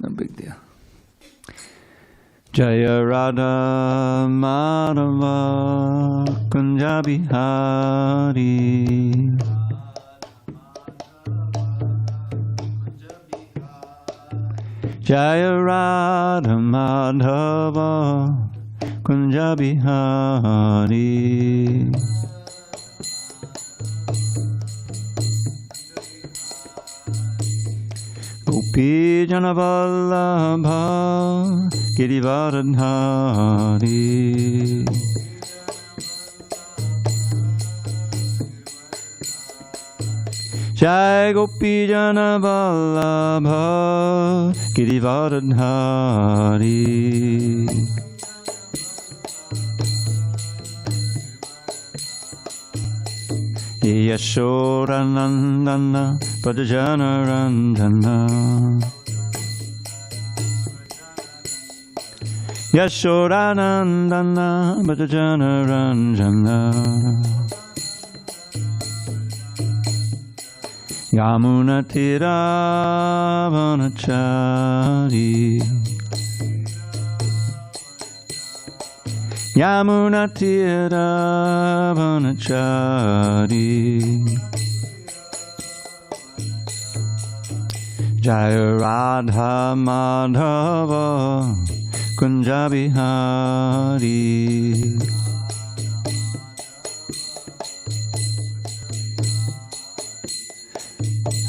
No big deal. Jaya Radha Madhava Kunja Bihari. Jaya Radha Madhava Kunja Bihari. Gopi Jana Vallabha Girivardhari. Jai Gopi Jana Vallabha Girivardhari. Yashodanandana Pradajana Randana. Yashodanandana Pradajana Randana. Yamuna Tira Vanachari. Yamuna Tira Vanachari. Jaya Radha Madhava Kunja Bihari.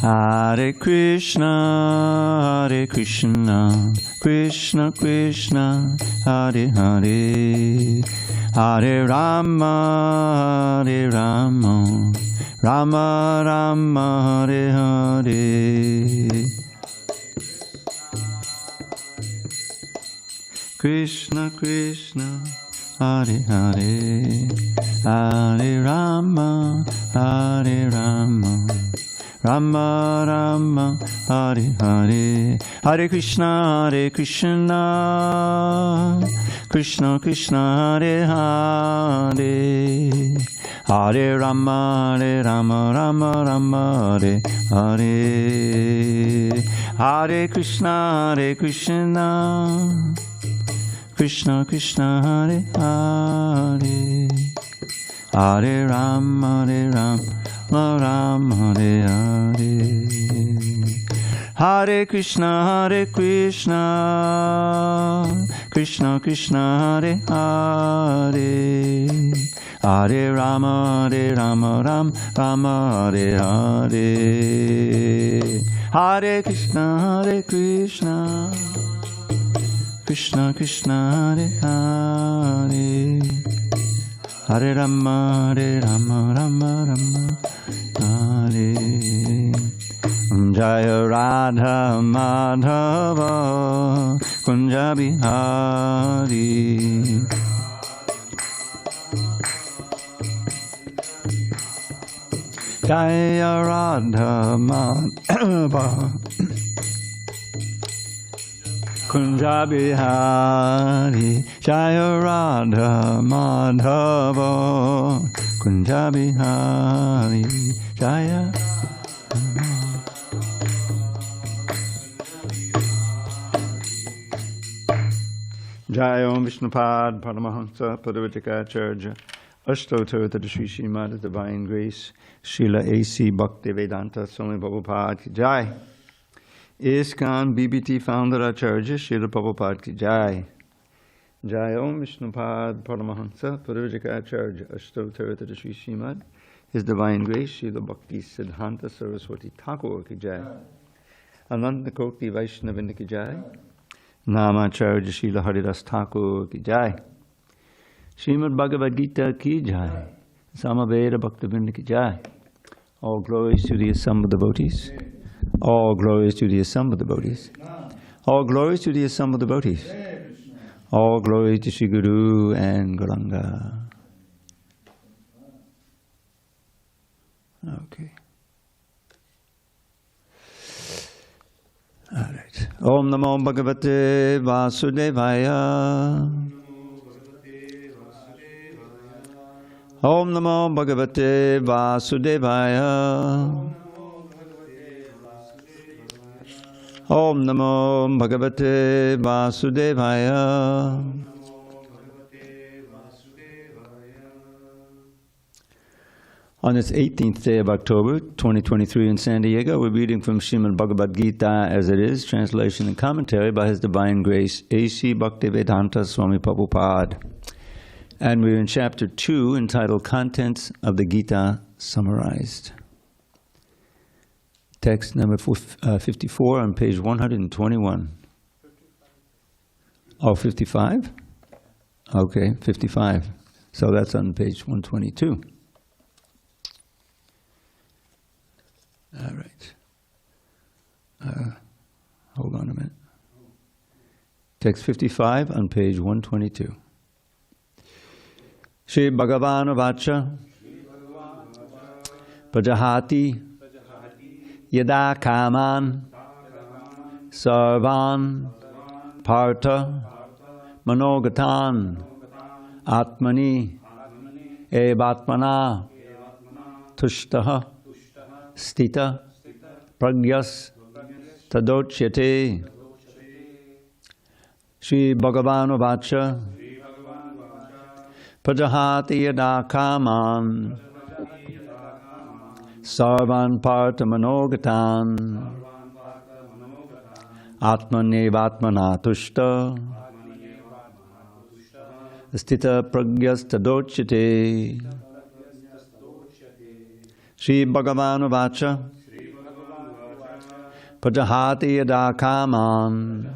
Hare Krishna, Hare Krishna, Krishna Krishna, Hare Hare, Hare Rama, Hare Rama, Rama Rama, Hare Hare. Krishna Krishna, Hare Hare, Hare Rama, Hare Rama, Rama Rama, Hare Hare. Hare Krishna, Krishna Krishna, Hare Hare, Hare Rama, Rama Rama, Hare Hare. Hare Krishna, Krishna Krishna, Hare Hare, Hare Rama, Rama Hare Hare. Hare Krishna, Krishna Krishna, Hare Hare, Hare Rama, Rama Hare Hare. Hare Krishna, Krishna Krishna, Hare Hare, Hare Rama, Rama Hare. Jaya Radha Madhava Kunja Bihari. Jaya Radha Madhava Kunja Bihari. Jaya Radha Madhava Kunja Bihari. Jaya Jai Om Vishnupad Paramahansa Padavacharya Ashtotar to the Sri Srimad Divine Grace Srila A.C. Bhaktivedanta Swami Prabhupada ki Jai. ISKCON BBT Founder Acharya Srila Prabhupada ki Jai. Jai Om Vishnupad Paramahansa Padavacharya Ashtotar to the Sri Srimad His Divine Grace Srila Bhakti Siddhanta Saraswati Thakur ki Jai. Ananda Koti Vaishnavinda ki Jai. Namacharya Srila Haridas Thakur ki Jai. Srimad Bhagavad Gita ki Jai. Samaveda Bhaktivinoda ki Jai. All glories to the assembled devotees. All glories to the assembled devotees. All glories to the assembled devotees. All glories to Sri Guru and Gauranga. Okay. All right. Om Namo Bhagavate Vasudevaya. Om Namo Bhagavate Vasudevaya. Om Namo Bhagavate Vasudevaya. On this 18th day of October, 2023 in San Diego, we're reading from Srimad Bhagavad Gita as it is, translation and commentary by His Divine Grace, A.C. Bhaktivedanta Swami Prabhupada. And we're in chapter 2, entitled Contents of the Gita Summarized. Text number 54 on page 121. Oh, 55? Okay, 55. So that's on page 122. All right. Hold on a minute. Text 55 on page 122. Shri Bhagavan Vacha Prajahati Yada Kaman Sarvan Partha Manogatan Atmani Evatmana Tushtaha Stita Pragyas Tadochyate. Shri Bhagavan Vacha Prajahati Yada Kaman Sarvan Partha Manogatan Atmanevatmana Tushta Stita Pragyas Tadochyate. Shri Bhagavan Vacha Prajahati Yada Kaman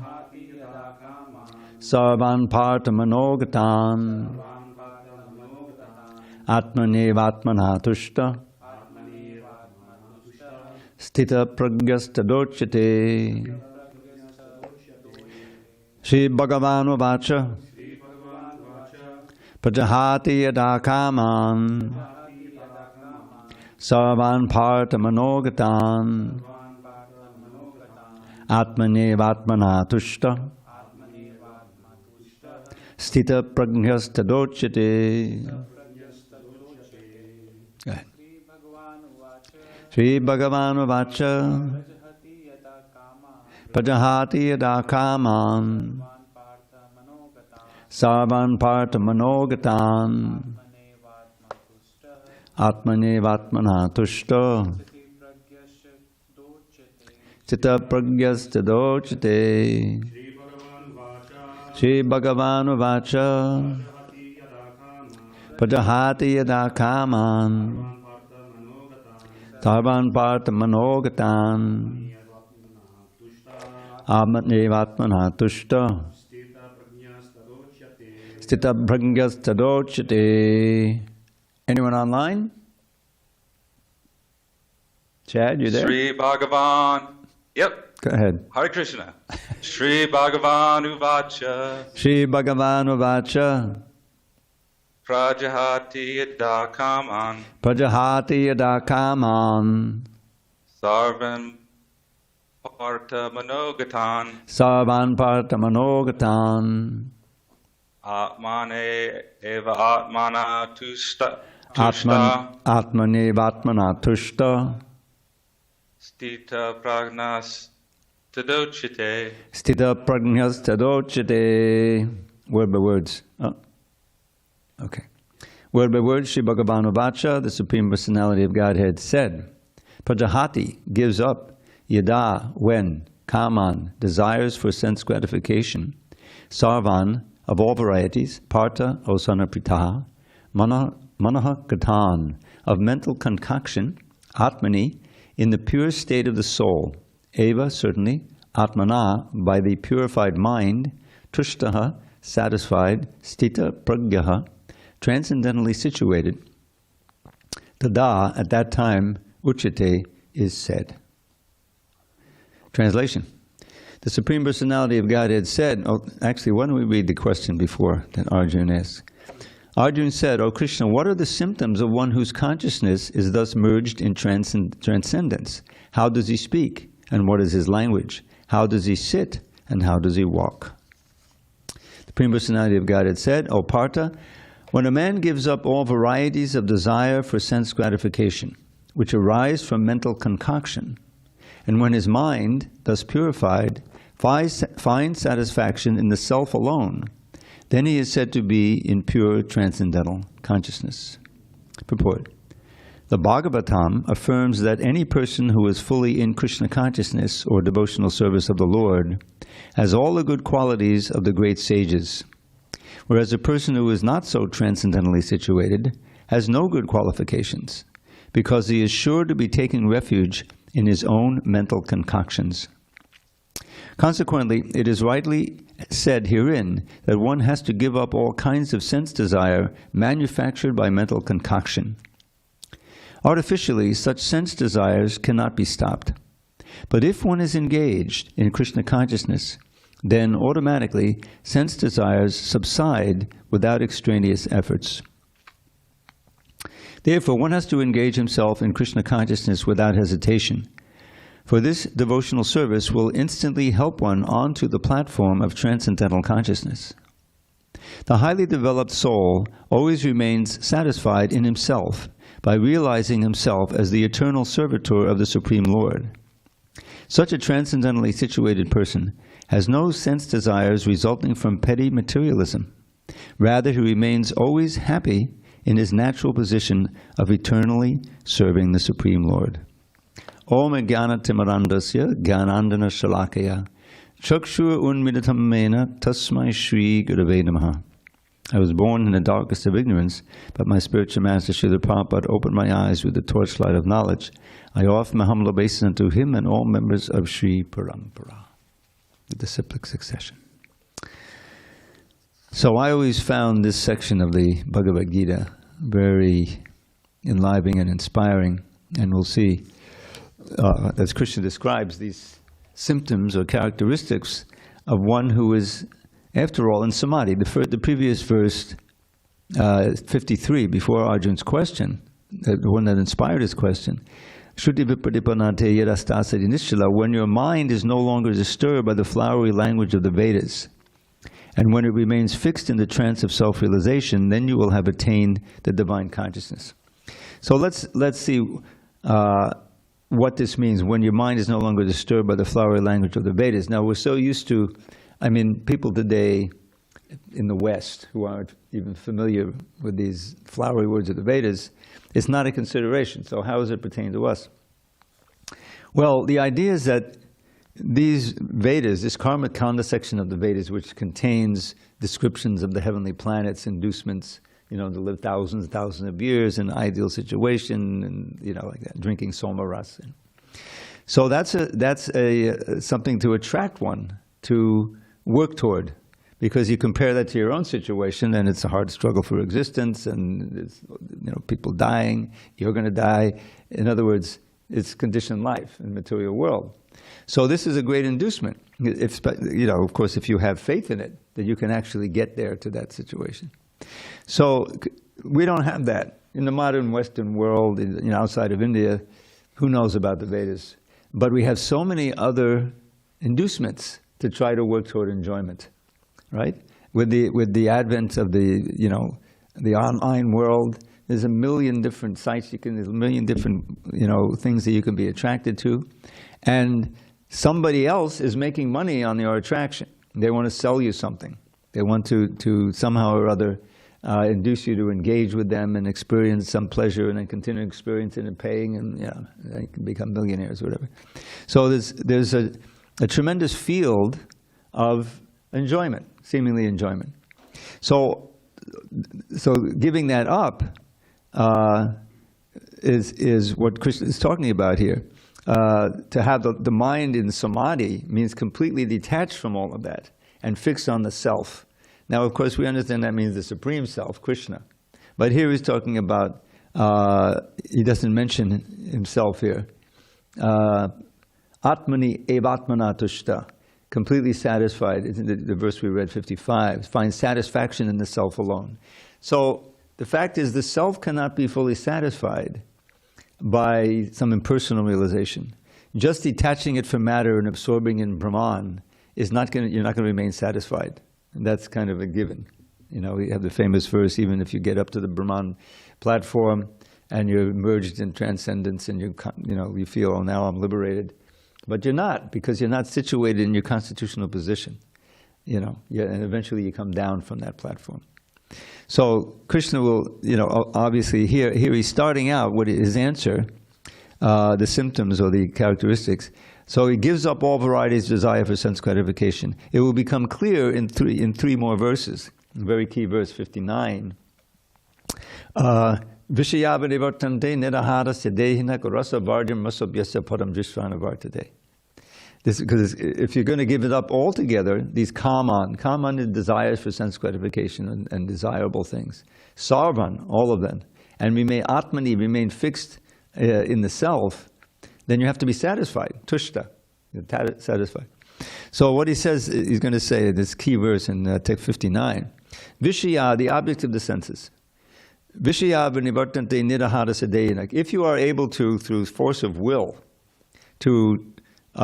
Sarvan Partha Manogatan Atmanevatmana Tushta Stita Pragyas Tadochyate. Shri Bhagavan Vacha Prajahati Yada Kaman Sarvan Partha Manogatan Atmanevatmana Tushta Stita Pragyas Tadochyate. Go ahead. Shri Bhagavan Vacha Prajahati Yada Kaman Sarvan Partha Manogatan Atmanevatmana Tushta Stita Pragyas Tadochyate. Shri Bhagavan Vacha Prajahati Yada Kaman Sarvan Partha Manogatan Atmanevatmana Tushta Stita Pragyas Tadochyate. Anyone online? Chad, you there? Sri Bhagavan. Yep. Go ahead. Hare Krishna. Sri Bhagavan Uvacha. Shri Bhagavan Vacha Prajahati Yada Kaman. Prajahati Yada Kaman Sarvan Partha Manogatan. Sarvan Partha Manogatan Atmane Eva Atmana Tushta. Atmanevatmana Tushta Stita Pragnas Tadochyate. Stita Pragyas Tadochyate. Word by words. Oh. Okay. Word by word, Sri Bhagavan Vacha, the Supreme Personality of Godhead, said, Prajahati gives up, yada, when, kaman, desires for sense gratification, sarvan, of all varieties, partha, o son of Pritaha, manaha gatan, of mental concoction, atmani, in the pure state of the soul, eva, certainly, atmana, by the purified mind, tushtaha, satisfied, stita pragyaha, transcendentally situated, tada, at that time, uchate, is said. Translation. The Supreme Personality of Godhead said, actually, why don't we read the question before that Arjuna asked? Arjuna said, O Krishna, what are the symptoms of one whose consciousness is thus merged in transcendence? How does he speak? And what is his language? How does he sit? And how does he walk? The Supreme Personality of Godhead said, O Partha, when a man gives up all varieties of desire for sense gratification, which arise from mental concoction, And when his mind, thus purified, finds satisfaction in the self alone, then he is said to be in pure transcendental consciousness. Purport. The Bhagavatam affirms that any person who is fully in Krishna consciousness or devotional service of the Lord has all the good qualities of the great sages, whereas a person who is not so transcendentally situated has no good qualifications, because he is sure to be taking refuge in his own mental concoctions. Consequently, it is rightly said herein that one has to give up all kinds of sense desire manufactured by mental concoction. Artificially, such sense desires cannot be stopped. But if one is engaged in Krishna consciousness, then automatically sense desires subside without extraneous efforts. Therefore, one has to engage himself in Krishna consciousness without hesitation, for this devotional service will instantly help one onto the platform of transcendental consciousness. The highly developed soul always remains satisfied in himself by realizing himself as the eternal servitor of the Supreme Lord. Such a transcendentally situated person has no sense desires resulting from petty materialism. Rather, he remains always happy in his natural position of eternally serving the Supreme Lord. Om Jnana Timarandasya Jnanandana Shalakaya Chakshura Unmidatam Mena Tasmai Shri Gurave Namaha. I was born in the darkest of ignorance, but my spiritual master Srila Prabhupada opened my eyes with the torchlight of knowledge. I offer my humble obeisance unto him and all members of Sri Parampara, the disciplic succession. So I always found this section of the Bhagavad Gita very enlivening and inspiring, and we'll see, as Krishna describes, these symptoms or characteristics of one who is, after all, in samadhi. The previous verse, 53, before Arjun's question, the one that inspired his question, Shruti Vipradipanate Yadastasati Nishala, when your mind is no longer disturbed by the flowery language of the Vedas, and when it remains fixed in the trance of self-realization, then you will have attained the divine consciousness. So let's see what this means, when your mind is no longer disturbed by the flowery language of the Vedas. Now, we're so used to, people today in the West who aren't even familiar with these flowery words of the Vedas, it's not a consideration. So how does it pertain to us? Well, the idea is that these Vedas, this Karma Kanda section of the Vedas, which contains descriptions of the heavenly planets, inducements, to live thousands and thousands of years in an ideal situation, and like that, drinking somaras. So that's something to attract one to work toward, because you compare that to your own situation, and it's a hard struggle for existence, and it's, people dying, you're going to die. In other words, it's conditioned life in the material world. So this is a great inducement. If, of course, if you have faith in it, that you can actually get there to that situation. So we don't have that in the modern Western world. Outside of India, who knows about the Vedas? But we have so many other inducements to try to work toward enjoyment, right? With the advent of the online world, there's a million different sites there's a million different things that you can be attracted to, and somebody else is making money on your attraction. They want to sell you something. They want to somehow or other induce you to engage with them and experience some pleasure, and then continue experiencing and paying, and they can become millionaires or whatever. So there's a tremendous field of enjoyment, seemingly enjoyment. So giving that up is what Krishna is talking about here. To have the mind in samadhi means completely detached from all of that and fixed on the self. Now, of course, we understand that means the Supreme Self, Krishna. But here he's talking about, he doesn't mention himself here. Atmani evatmana tushta, completely satisfied. It's in the verse we read, 55, finds satisfaction in the self alone. So the fact is, the self cannot be fully satisfied by some impersonal realization. Just detaching it from matter and absorbing in Brahman is not going. You're not going to remain satisfied. And that's kind of a given. We have the famous verse: even if you get up to the Brahman platform and you're merged in transcendence, and you feel, oh, now I'm liberated, But you're not, because you're not situated in your constitutional position. And eventually you come down from that platform. So Krishna will, obviously here he's starting out with his answer, the symptoms or the characteristics. So he gives up all varieties of desire for sense gratification. It will become clear in three more verses. Very key verse 59. Vishayavanivartante nirahara siddehina rasa varjam masobhyasya param dristvana vartate. This, because if you're going to give it up altogether, these kaman is desires for sense gratification and desirable things. Sarvan, all of them. And atmani, remain fixed in the self, then you have to be satisfied. Tushta, satisfied. So what he says, he's going to say, this key verse in text 59, Vishaya, the object of the senses. Vishaya vanivartante nirahara siddhena. If you are able to, through force of will, to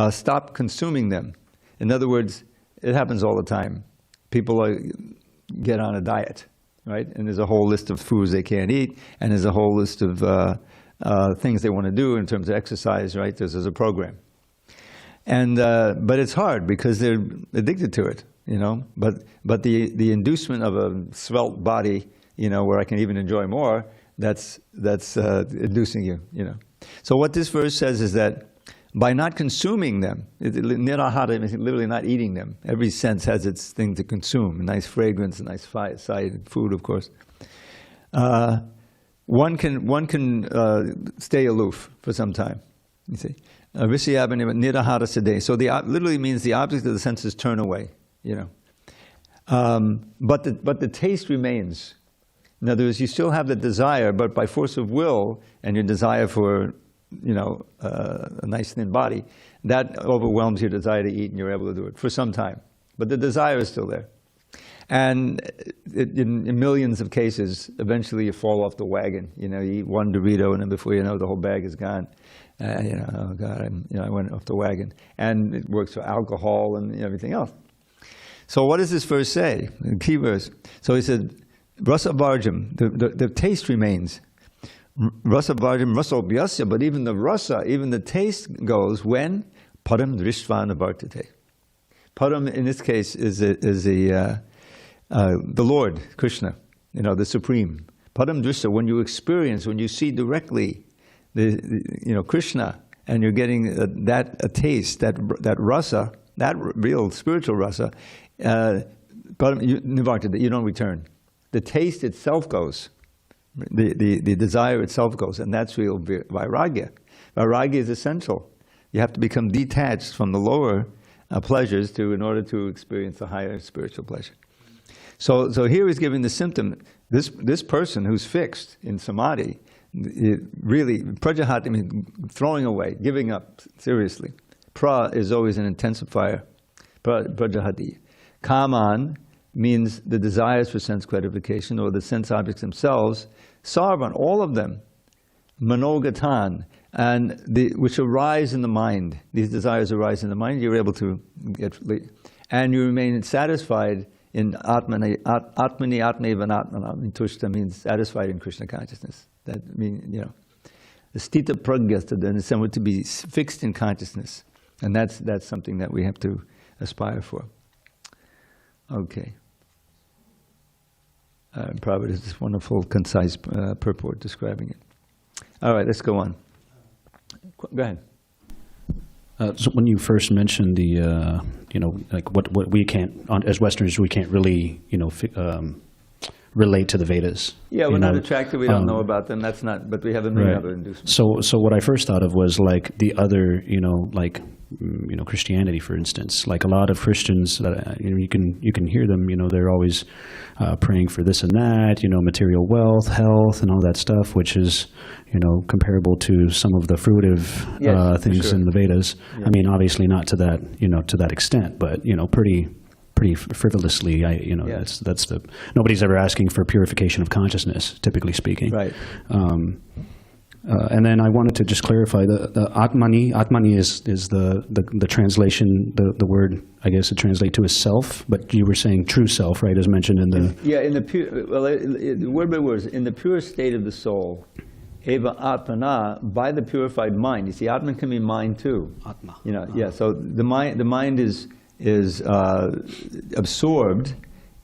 stop consuming them. In other words, it happens all the time. People get on a diet, right? And there's a whole list of foods they can't eat, and there's a whole list of things they want to do in terms of exercise, right? There's a program. And but it's hard because they're addicted to it, But the inducement of a svelte body, where I can even enjoy more, that's inducing you, So what this verse says is that by not consuming them, nirahara means literally not eating them. Every sense has its thing to consume, a nice fragrance, a nice sight, food, of course. One can stay aloof for some time. You see, nirahara siddhe. So literally means the object of the senses turn away. But the taste remains. In other words, you still have the desire, but by force of will and your desire for a nice thin body, that overwhelms your desire to eat, and you're able to do it for some time. But the desire is still there. And in millions of cases, eventually you fall off the wagon. You eat one Dorito, and then before you know, the whole bag is gone. Oh God, I went off the wagon. And it works for alcohol and everything else. So what does this verse say? The key verse. So he said, rasa varjam, the taste remains. Rasa varjam rasa obhyasya, but even the rasa, even the taste goes when param dristvana vartate. Param in this case is the Lord, Krishna, the Supreme. Param drishta, when you see directly the Krishna, and you're getting a taste, that rasa, that real spiritual rasa, param nivartate, you don't return. The taste itself goes. The desire itself goes, and that's real vairagya. Vairagya is essential. You have to become detached from the lower pleasures in order to experience the higher spiritual pleasure. So here he's giving the symptom. This person who's fixed in samadhi, really prajahati means throwing away, giving up seriously. Pra is always an intensifier. Prajahati. Kaman means the desires for sense gratification or the sense objects themselves. Sarvan, all of them. Manogatan, and which arise in the mind. These desires arise in the mind. You're able to and you remain satisfied in atmani atmani tushta means satisfied in Krishna consciousness. That means the stita pragyasta, then is somewhat to be fixed in consciousness, and that's something that we have to aspire for. Okay. Prabhupada is this wonderful, concise purport describing it. All right, let's go on. Go ahead. So when you first mentioned the, like what we can't, as Westerners, we can't really, relate to the Vedas. Yeah, we're not attracted. We don't know about them. That's not. But we have a million other inducements. So what I first thought of was like the other, Christianity, for instance. Like a lot of Christians, you can hear them. They're always praying for this and that. Material wealth, health, and all that stuff, which is comparable to some of the fruitive things in the Vedas. Yeah. I mean, obviously not to that to that extent, but pretty frivolously. That's nobody's ever asking for purification of consciousness, typically speaking. Right. And then I wanted to just clarify the atmani is the translation, the word, I guess, to translate to is self, but you were saying true self, right, as mentioned in the... In the pure, word by word, in the pure state of the soul, eva atmana, by the purified mind. You see, Atman can be mind too. Atma. You know, yeah. So the mind is absorbed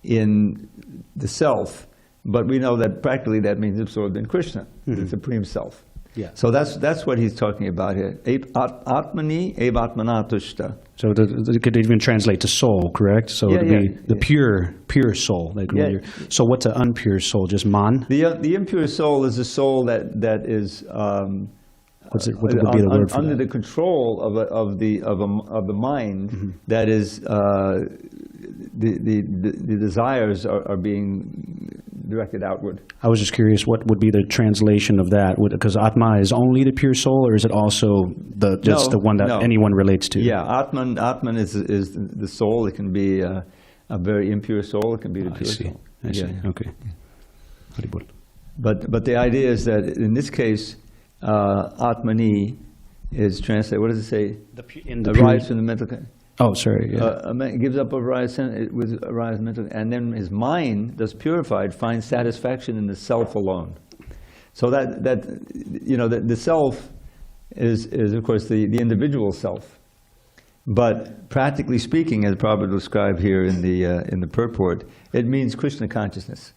in the self, but we know that practically that means absorbed in Krishna, the Supreme Self. Yeah. So that's what he's talking about here. Atmani eva atmana tushta. So it could even translate to soul, correct? So it would be the pure soul. Like so what's an unpure soul? Just man? The impure soul is a soul that is what would be the word for under that? the control of the mind. That is the desires are being directed outward. I was just curious, what would be the translation of that? Because Atma is only the pure soul, or is it also the one that anyone relates to? Yeah, Atman is the soul. It can be a very impure soul. It can be the pure soul. I see. Okay. But the idea is that in this case, Atmani is translated. What does it say? Arise from the mental. Oh, sorry. Yeah. Gives up arise mental, and then his mind, thus purified, finds satisfaction in the self alone. So that the self is of course the individual self, but practically speaking, as Prabhupada described here in the purport, it means Krishna consciousness.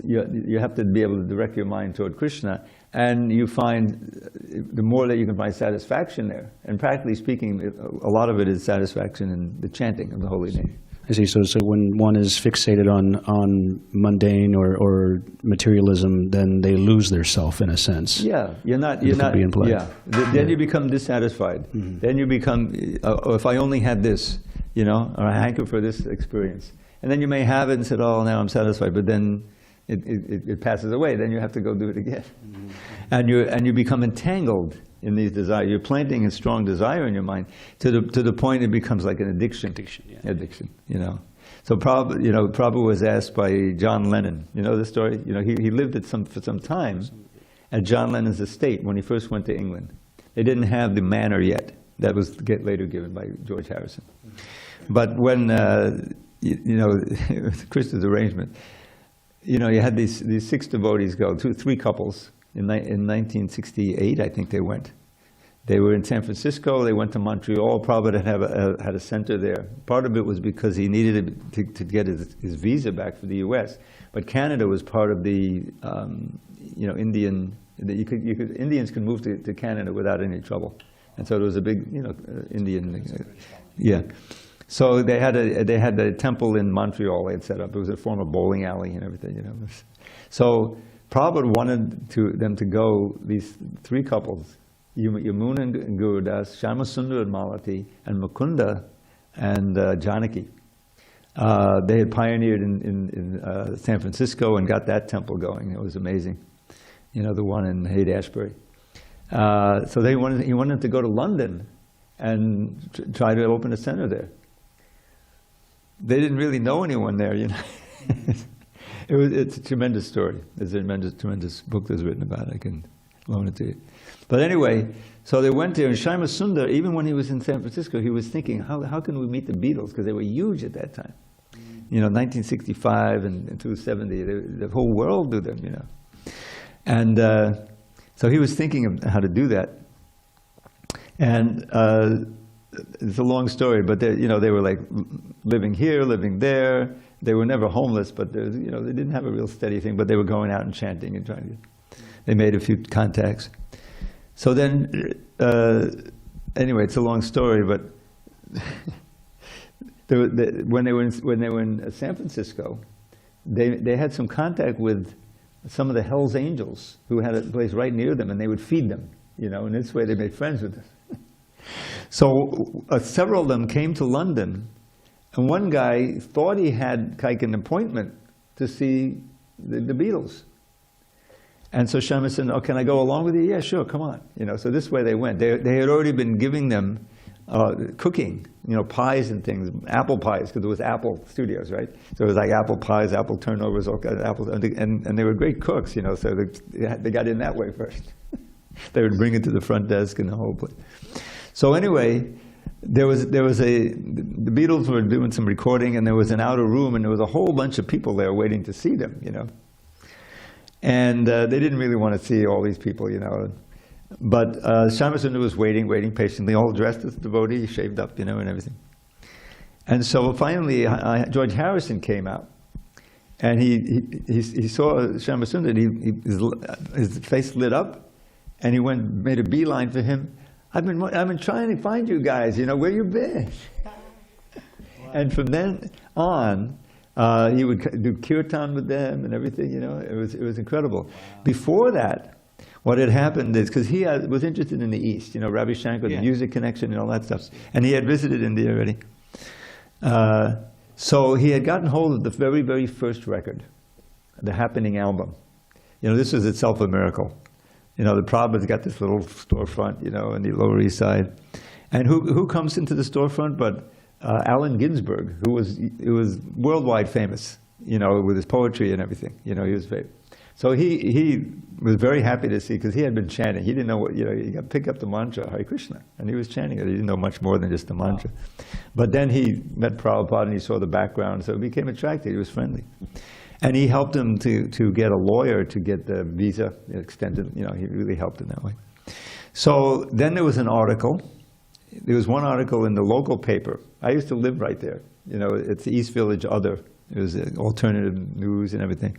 You have to be able to direct your mind toward Krishna, and you find the more that you can find satisfaction there. And practically speaking, a lot of it is satisfaction in the chanting of the holy name. I see. So when one is fixated on mundane or materialism, then they lose their self in a sense. Yeah, you're not. Being implied. Yeah. Then you become dissatisfied. Then you become, oh, if I only had this, or I hanker for this experience, and then you may have it and said, oh, now I'm satisfied, but then it passes away. Then you have to go do it again, and you become entangled in these desires. You're planting a strong desire in your mind to the point it becomes like an addiction. Addiction. So Prabhupada was asked by John Lennon. You know the story. He lived for some time at John Lennon's estate when he first went to England. They didn't have the manor yet. That was later given by George Harrison. But when Krishna's arrangement, you had these 6 devotees go, 3 couples. In 1968, I think they went. They were in San Francisco. They went to Montreal. Prabhupada had a center there. Part of it was because he needed to get his visa back for the U.S. But Canada was part of the, Indian. Indians could move to Canada without any trouble, and so there was a big, Indian. So they had a temple in Montreal they had set up. It was a former bowling alley and everything. So Prabhupada wanted them to go, these 3 couples, Yamuna and Gurudas, Shyamasundar and Malati, and Mukunda and Janaki. They had pioneered in San Francisco and got that temple going. It was amazing. The one in Haight-Ashbury. So he wanted to go to London and try to open a center there. They didn't really know anyone there, It's a tremendous story. There's a tremendous book that's written about it. I can loan it to you. But anyway, so they went there, and Shyamasundar, even when he was in San Francisco, he was thinking, how can we meet the Beatles? Because they were huge at that time. 1965 and 270, the whole world knew them, And so he was thinking of how to do that. And it's a long story, but they were like living here, living there. They were never homeless, but they didn't have a real steady thing. But they were going out and chanting and trying to. They made a few contacts. So then, anyway, it's a long story, but when they were in San Francisco, they had some contact with some of the Hell's Angels who had a place right near them, and they would feed them. And this way they made friends with them. So several of them came to London, and one guy thought he had like an appointment to see the Beatles. And so Shyama said, "Oh, can I go along with you?" "Yeah, sure, come on." So this way they went. They had already been giving them cooking, pies and things, apple pies, because it was Apple Studios, right? So it was like apple pies, apple turnovers, all kinds of apples, and they were great cooks, so they got in that way first. They would bring it to the front desk and the whole place. So anyway, the Beatles were doing some recording, and there was an outer room, and there was a whole bunch of people there waiting to see them, And they didn't really want to see all these people, you know. But Shyamasundar was waiting patiently, all dressed as a devotee, shaved up, you know, and everything. And so finally, George Harrison came out. And he saw Shyamasundar, his face lit up, and he made a beeline for him. I've been trying to find you guys, you know, where you been? Wow. And from then on, he would do kirtan with them and everything, you know. It was incredible. Wow. Before that, what had happened is, because he was interested in the East, you know, Ravi Shankar, the music connection and all that stuff. And he had visited India already. So he had gotten hold of the very, very first record, the Happening album. You know, this was itself a miracle. You know, the Prabhupada's got this little storefront, you know, in the Lower East Side. And who comes into the storefront but Allen Ginsberg, who was worldwide famous, you know, with his poetry and everything. You know, he was famous. So he was very happy to see, because he had been chanting. He didn't know what, you know, you got to pick up the mantra, Hare Krishna, and he was chanting it. He didn't know much more than just the mantra. Wow. But then he met Prabhupada and he saw the background, so he became attracted. He was friendly. And he helped him to get a lawyer to get the visa extended. You know, he really helped in that way. So then there was an article. There was one article in the local paper. I used to live right there. You know, it's the East Village Other. It was alternative news and everything.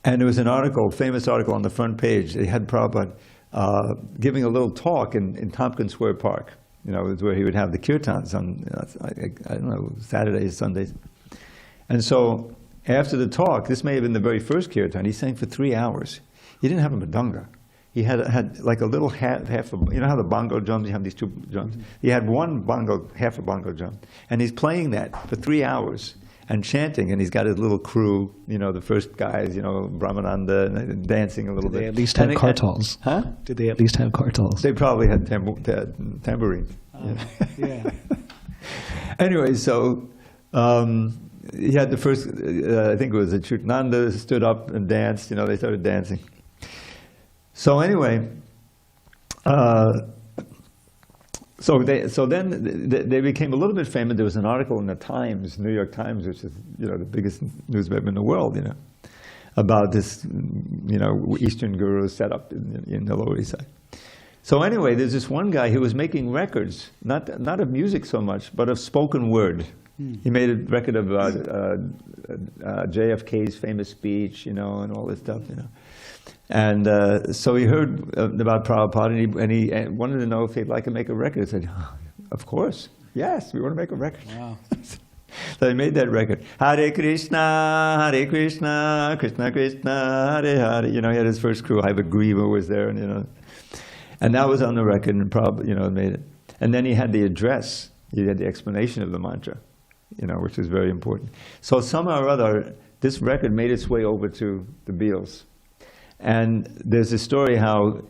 And there was an article, famous article on the front page. They had Prabhupada giving a little talk in Tompkins Square Park. You know, it was where he would have the kirtans on, I don't know, Saturdays, Sundays. And so after the talk, this may have been the very first kirtan, he sang for 3 hours. He didn't have a mridanga. He had like a little half you know how the bongo drums, you have these two drums? Mm-hmm. He had one bongo, half a bongo drum. And he's playing that for 3 hours and chanting, and he's got his little crew, you know, the first guys, you know, Brahmananda, dancing a little bit. Did they at least have kartals? Huh? Did they at least have kartals? They probably had tambourines. Yeah. Anyway, so he had the first, I think it was a Chutananda stood up and danced, you know, they started dancing. So anyway, so then they became a little bit famous. There was an article in the Times, New York Times, which is, you know, the biggest newspaper in the world, you know, about this, you know, Eastern guru set up in the Lower East Side. So anyway, there's this one guy who was making records, not of music so much, but of spoken word. He made a record of JFK's famous speech, you know, and all this stuff, you know. And so he heard about Prabhupada, and he wanted to know if he'd like to make a record. He said, oh, of course, yes, we want to make a record. Wow. So he made that record. Hare Krishna, Krishna Krishna, Hare Hare. You know, he had his first crew. Iva Griva was there, and you know, and that was on the record, and Prabhupada, you know, made it. And then he had the address. He had the explanation of the mantra, you know, which is very important. So somehow or other, this record made its way over to the Beatles. And there's a story how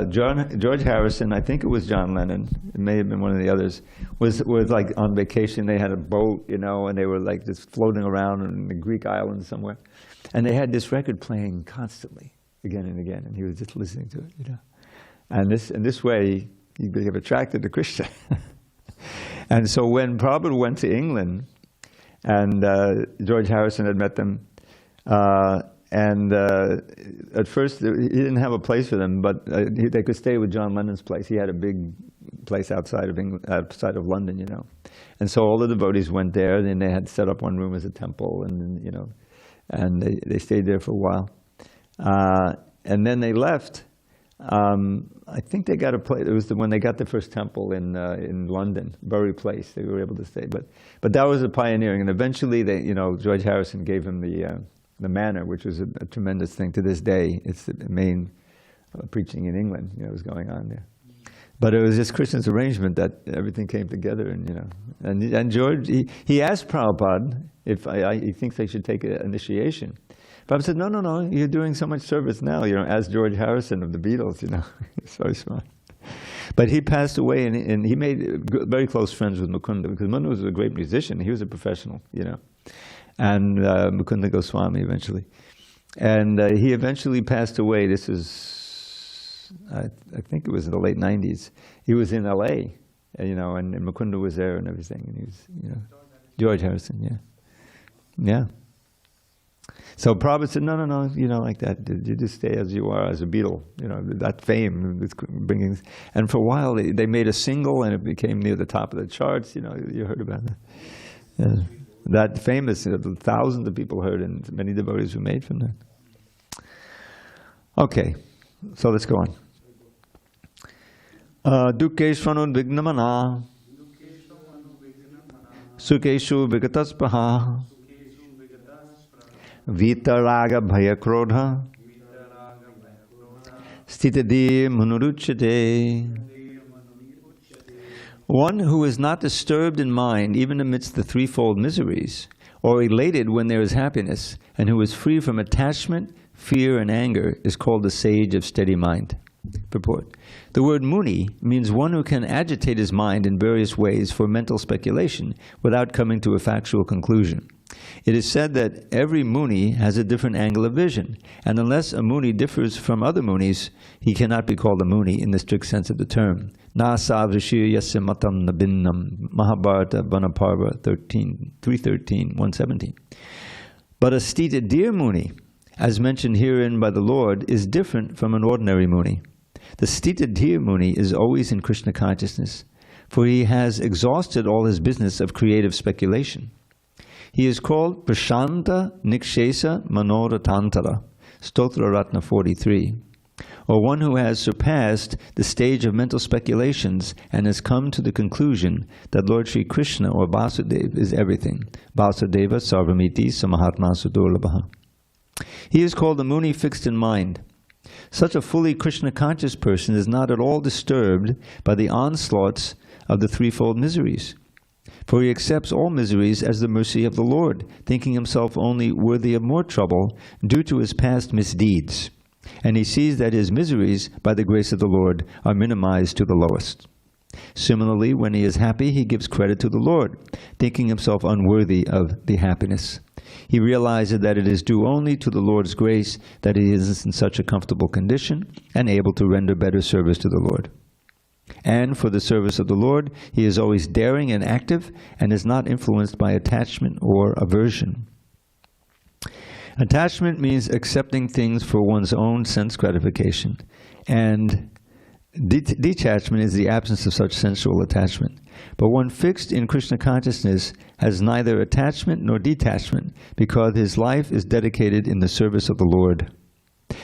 George Harrison, I think it was John Lennon, it may have been one of the others, was like on vacation. They had a boat, you know, and they were like just floating around in the Greek island somewhere. And they had this record playing constantly, again and again, and he was just listening to it, you know. And in this way, he became attracted to Krishna. And so when Prabhupada went to England, and George Harrison had met them, and at first, he didn't have a place for them, but they could stay with John Lennon's place. He had a big place outside of England, outside of London, you know. And so all the devotees went there, and they had set up one room as a temple, and you know, and they stayed there for a while. And then they left. I think they got a place. It was when they got the first temple in London, Bury Place. They were able to stay, but that was a pioneering. And eventually, you know, George Harrison gave him the manor, which was a tremendous thing to this day. It's the main preaching in England, you know, was going on there. But it was just Krishna's arrangement that everything came together, and you know, and George, he asked Prabhupada if he thinks I should take an initiation. Prabhupada said, no, you're doing so much service now, you know, as George Harrison of the Beatles, you know. He's very smart. But he passed away, and he made very close friends with Mukunda, because Mukunda was a great musician. He was a professional, you know. And Mukunda Goswami eventually. And he eventually passed away. This is, I think it was in the late 90s. He was in LA, you know, and Mukunda was there and everything. And he was, you know, George Harrison, yeah. Yeah. So Prabhupada said, no, like that. You just stay as you are, as a beetle. That fame is bringing. And for a while, they made a single, and it became near the top of the charts. You heard about that. Yeah. That famous, thousands of people heard, and many devotees were made from that. Okay, so let's go on. Dukkeshvanu vignamana, sukeshu vigataspaha, vitaraga bhayakrodha, stitadi munuruchyate. One who is not disturbed in mind even amidst the threefold miseries, or elated when there is happiness, and who is free from attachment, fear, and anger, is called the sage of steady mind. Purport. The word muni means one who can agitate his mind in various ways for mental speculation without coming to a factual conclusion. It is said that every muni has a different angle of vision, and unless a muni differs from other munis, he cannot be called a muni in the strict sense of the term. Na savrishir yasya matam nabinnam, Mahabharata Vanaparva 313, 117. But a stita deer muni, as mentioned herein by the Lord, is different from an ordinary muni. The stita deer muni is always in Krishna consciousness, for he has exhausted all his business of creative speculation. He is called Prashanta Nikshesa Manoratantara, Stotra Ratna 43, or one who has surpassed the stage of mental speculations and has come to the conclusion that Lord Sri Krishna or Vasudeva is everything. Vasudeva Sarvamiti Samahatma Sudurlabha. He is called the Muni fixed in mind. Such a fully Krishna conscious person is not at all disturbed by the onslaughts of the threefold miseries. For he accepts all miseries as the mercy of the Lord, thinking himself only worthy of more trouble due to his past misdeeds. And he sees that his miseries, by the grace of the Lord, are minimized to the lowest. Similarly, when he is happy, he gives credit to the Lord, thinking himself unworthy of the happiness. He realizes that it is due only to the Lord's grace that he is in such a comfortable condition and able to render better service to the Lord. And for the service of the Lord, he is always daring and active and is not influenced by attachment or aversion. Attachment means accepting things for one's own sense gratification, and detachment is the absence of such sensual attachment. But one fixed in Krishna consciousness has neither attachment nor detachment, because his life is dedicated in the service of the Lord.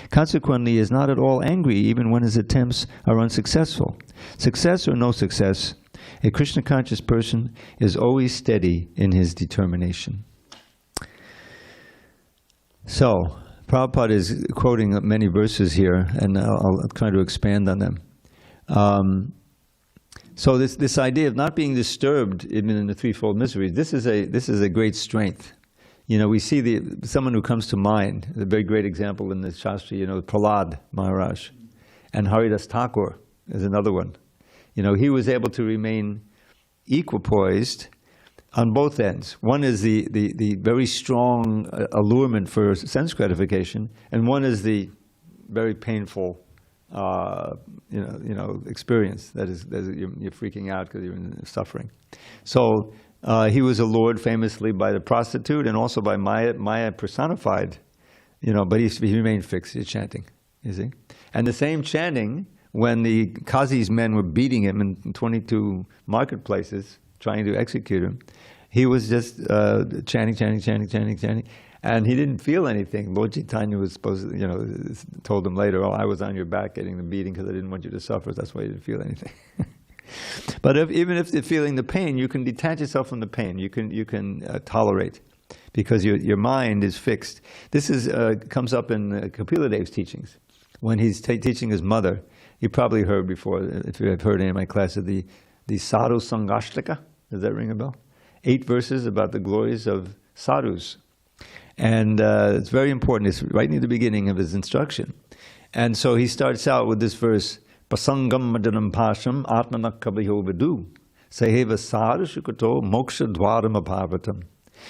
Consequently, he is not at all angry even when his attempts are unsuccessful. Success or no success, a Krishna conscious person is always steady in his determination. So, Prabhupada is quoting many verses here, and I'll try to expand on them. So this idea of not being disturbed even in the threefold miseries, this is a great strength. We see someone who comes to mind, a very great example in the Shastra, Prahlad Maharaj, and Haridas Thakur is another one. He was able to remain equipoised on both ends. One is the very strong allurement for sense gratification, and one is the very painful experience that you're freaking out because you're in suffering. So he was allured famously by the prostitute and also by Maya personified, but he remained fixed. He's chanting, you see. And the same chanting, when the Qazi's men were beating him in 22 marketplaces, trying to execute him, he was just chanting, and he didn't feel anything. Lord Chaitanya was told him later, I was on your back getting the beating because I didn't want you to suffer, that's why you didn't feel anything. But even if you're feeling the pain, you can detach yourself from the pain. You can tolerate, because your mind is fixed. This comes up in Kapila Dev's teachings. When he's teaching his mother, you probably heard before, if you have heard any of my classes, the Sadhu Sangashtaka. Does that ring a bell? 8 verses about the glories of sadhus. And it's very important. It's right near the beginning of his instruction. And so he starts out with this verse, Pasangam madanam pasham atmanakabhiho vidu saheva sadhu shukato moksha dwaram abhavatam.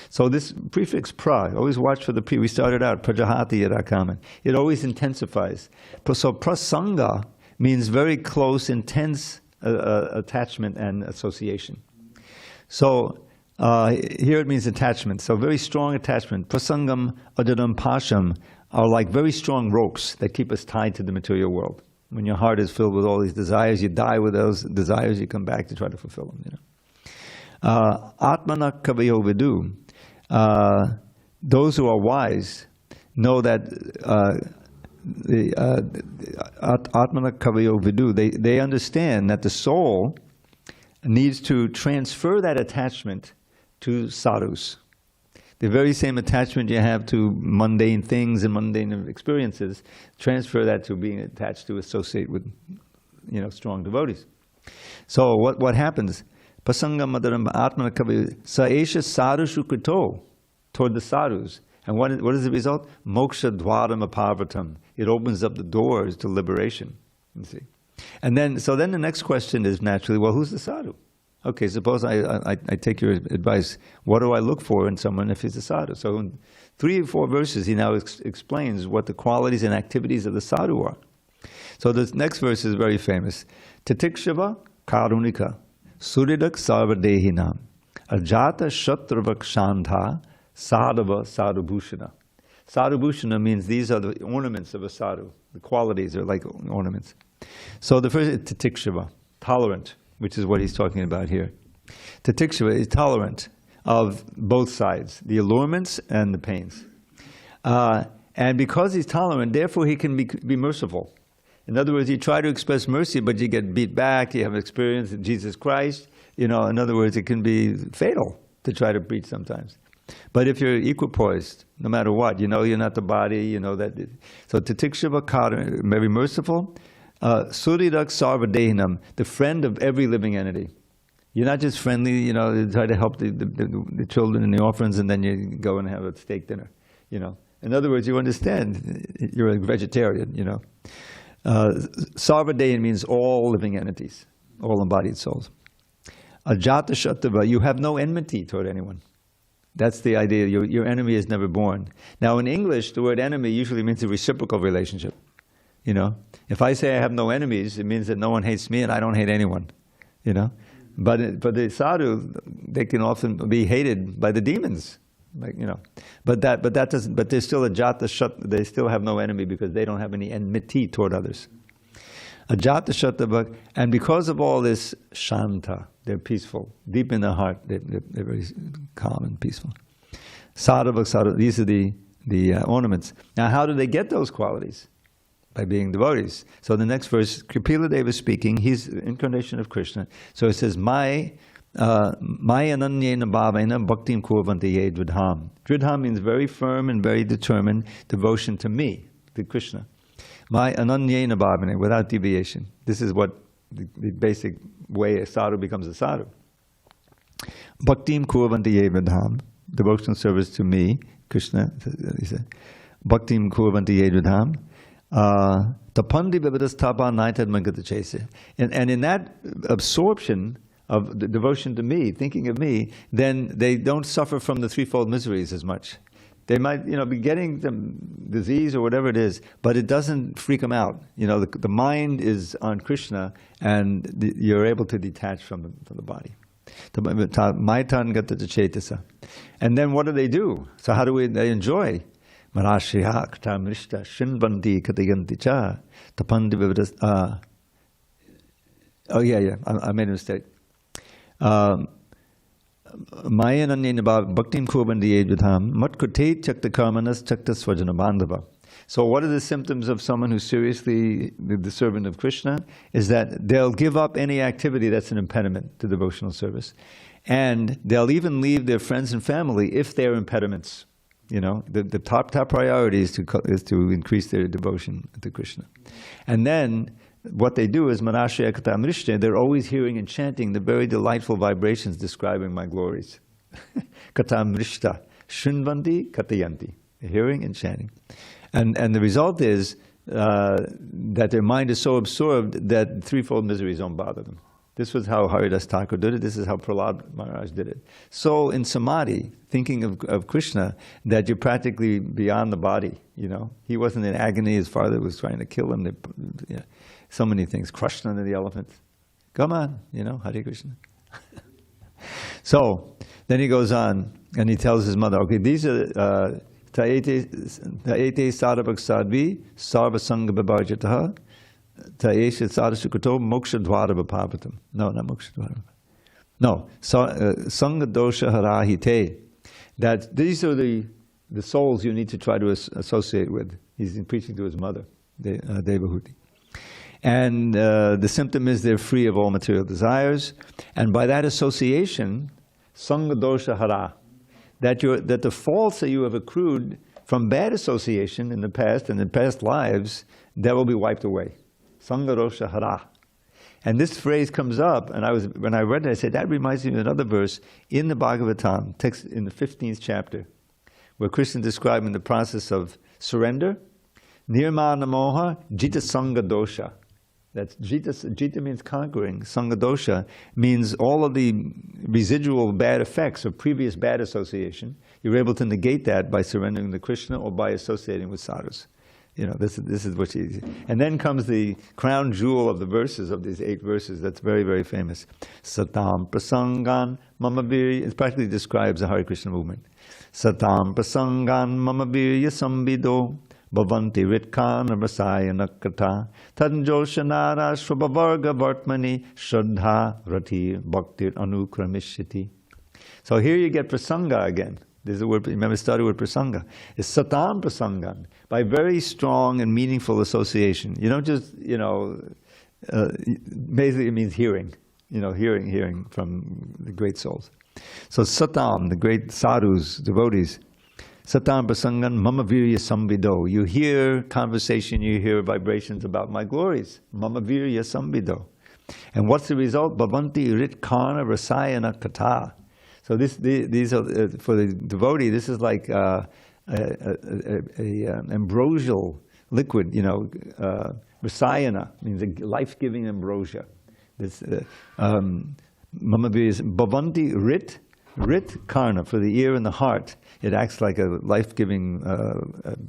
So this prefix pra, always watch for the pre. We started out, prajahati yadakaman. It always intensifies. So prasanga means very close, intense attachment and association. So here it means attachment. So very strong attachment. Prasangam, adadam, pasham are like very strong ropes that keep us tied to the material world. When your heart is filled with all these desires, you die with those desires, you come back to try to fulfill them. Atmana kavayo vidu. Those who are wise know that Atmana kavayo vidu, they understand that the soul needs to transfer that attachment to sadhus. The very same attachment you have to mundane things and mundane experiences, transfer that to being attached to associate with, strong devotees. So what happens? Pasangam madaram atmana kavayo saesha sadhushu krito, toward the sadhus. And what is the result? Moksha dvaram aparvatam. It opens up the doors to liberation. You see. And then the next question is naturally, well, who's the sadhu? Okay, suppose I take your advice. What do I look for in someone if he's a sadhu? So in 3 or 4 verses, he now explains what the qualities and activities of the sadhu are. So this next verse is very famous. Titikshava karunika suridak sarvadehinam ajata shatravak shantha sadhava sadhubhushana. Sadhubhushana means these are the ornaments of a sadhu. The qualities are like ornaments. So the first is titikshava, tolerant, which is what he's talking about here. Titikshava is tolerant of both sides, the allurements and the pains. And because he's tolerant, therefore he can be merciful. In other words, you try to express mercy, but you get beat back, you have experience in Jesus Christ. In other words, it can be fatal to try to preach sometimes. But if you're equipoised, no matter what, you're not the body, that. So titikshava kara, very merciful. Suridak sarvadehinam, the friend of every living entity. You're not just friendly, you try to help the children and the orphans, and then you go and have a steak dinner. In other words, you understand, you're a vegetarian. Sarvadehin means all living entities, all embodied souls. Ajata shatava, you have no enmity toward anyone. That's the idea. Your enemy is never born. Now, in English, the word enemy usually means a reciprocal relationship. If I say I have no enemies, it means that no one hates me and I don't hate anyone. But for the sadhu, they can often be hated by the demons. But there's still a jata shat. They still have no enemy because they don't have any enmity toward others. A jata shatava, and because of all this shanta, they're peaceful. Deep in their heart, they're very calm and peaceful. Sadhava, these are the ornaments. Now, how do they get those qualities? By being devotees. So the next verse, Kapila Deva is speaking, he's the incarnation of Krishna. So it says, Mai ananyena bhavena bhaktim kurvanti ye dridham. Dridham means very firm and very determined devotion to me, to Krishna. Mai ananyena bhavena, without deviation. This is what the basic way a sadhu becomes a sadhu. Bhaktim kurvanti ye dridham, devotional service to me, Krishna, he said. Bhaktim kurvanti ye dridham. Tapandi vividas tapa naitad mankatachese. And in that absorption of the devotion to me, thinking of me, then they don't suffer from the threefold miseries as much. They might, be getting some disease or whatever it is, but it doesn't freak them out. The mind is on Krishna, and you're able to detach from the body. And then what do? So how do they enjoy? Marashriha ktamrishta shinbandi katayanti cha tapandi vividas. I made a mistake. Mayananyena bhaktim kurvandi yedvidham matkute chakta karmanas chakta swajana bandhava. So what are the symptoms of someone who's seriously the servant of Krishna? Is that they'll give up any activity that's an impediment to devotional service. And they'll even leave their friends and family if they're impediments. The top priority is to increase their devotion to Krishna. And then what they do is manashya katamrishta, they're always hearing and chanting the very delightful vibrations describing my glories. Katamrishta, shunvanti katayanti, hearing and chanting. And the result is that their mind is so absorbed that threefold miseries don't bother them. This was how Haridas Thakur did it. This is how Prahlad Maharaj did it. So in samadhi, thinking of Krishna, that you're practically beyond the body. He wasn't in agony. His father was trying to kill him. So many things, crushed under the elephant. Come on, Hare Krishna. So then he goes on and he tells his mother, okay, these are Taete Sadhavak Sadvi Sarva Sangha Bhavarjataha Taesha Sadhasukato Moksha Dvara Bhavatam. No, not Moksha Dvara. No, Sangha Dosha Harahite. That these are the souls you need to try to associate with. He's preaching to his mother, Devahuti. And the symptom is they're free of all material desires. And by that association, Sangha Dosha Hara, that the faults that you have accrued from bad association in the past and in past lives, that will be wiped away. Sangha Dosha Hara. And this phrase comes up, and when I read it, I said, that reminds me of another verse in the Bhagavatam, text in the 15th chapter, where Krishna is describing the process of surrender. Nirmana moha jita sangha dosha. That's jita means conquering. Sangha dosha means all of the residual bad effects of previous bad association. You're able to negate that by surrendering to Krishna or by associating with sadhus. You know, this is what she. And then comes the crown jewel of the verses, of these 8 verses. That's very, very famous. Satam prasangan mama virya. It practically describes the Hare Krishna movement. Satam prasangan mama virya sambido bhavanti ritkana rasayana kata tanjoshanara shvabhavarga vartmani shraddha rati bhaktir anukramishiti. So here you get prasanga again. This is the word, remember, started with prasanga. It's satam prasangan, by very strong and meaningful association. You don't just, basically it means hearing, hearing from the great souls. So satam, the great sadhus, devotees, satam prasangan mama virya samvido. You hear conversation, you hear vibrations about my glories. Mama virya samvido. And what's the result? Bhavanti ritkana rasayana kata. So these are, for the devotee, this is like ambrosial liquid, rasayana, means a life-giving ambrosia. This bhavanti rit karna, for the ear and the heart. It acts like a life-giving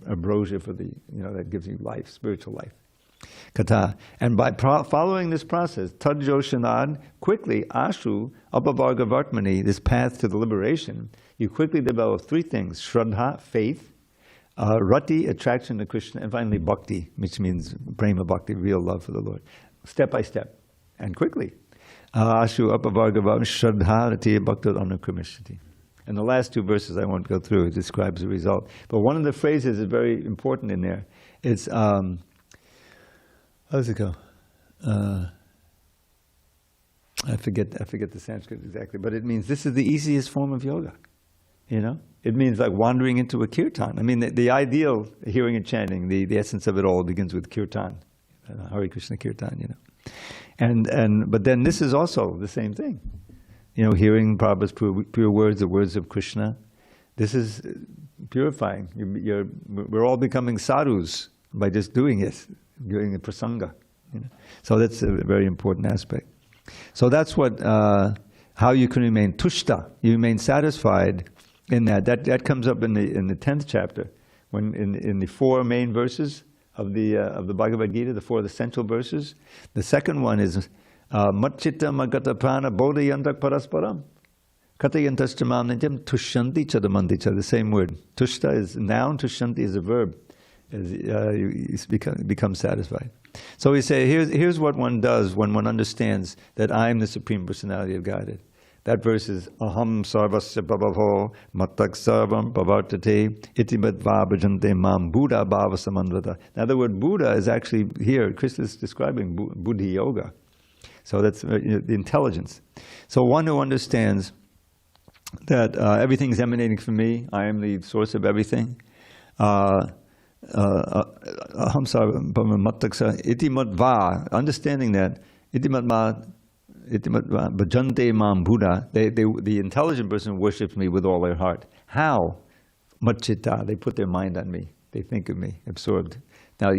ambrosia for the, that gives you life, spiritual life. Kata. And by following this process, Tadjoshanad, quickly, Ashu, Abhavarga Vartmani, this path to the liberation, you quickly develop 3 things: Shraddha, faith, Rati, attraction to Krishna, and finally Bhakti, which means Prema Bhakti, real love for the Lord. Step by step, and quickly. Ashu, Abhavarga Vartmani, Shraddha, Rati, Bhakti, Anukramishati. And the last 2 verses I won't go through, it describes the result. But one of the phrases is very important in there. It's, how does it go? I forget the Sanskrit exactly, but it means this is the easiest form of yoga. It means like wandering into a kirtan. I mean, the ideal hearing and chanting, the essence of it all begins with kirtan, Hare Krishna kirtan. But then this is also the same thing. Hearing Prabhupada's pure words, the words of Krishna. This is purifying. We're all becoming sadhus by just doing it. During the prasanga, so that's a very important aspect. So that's what how you can remain tushta. You remain satisfied in that. That comes up in the 10th chapter, when in the 4 main verses of the Bhagavad Gita, the 4 essential verses. The second one is matchitta magata prana bodhayantak parasparam katayantastamam nijam tushyanti chadamanti cha. The same word. Tushta is noun. Tushyanti is a verb. You become satisfied. So we say, here's what one does when one understands that I am the Supreme Personality of Godhead. That verse is, Aham sarvasya bhavavo mattak sarvam bhavartate iti madva bhajante mam buddha bhava samandvata. Now the word Buddha is actually here, Krishna is describing Buddhi Yoga. So that's the intelligence. So one who understands that everything is emanating from me, I am the source of everything, understanding that bhajante mam Buddha, the intelligent person worships me with all their heart. How? Matchitta, they put their mind on me, they think of me, absorbed. Now,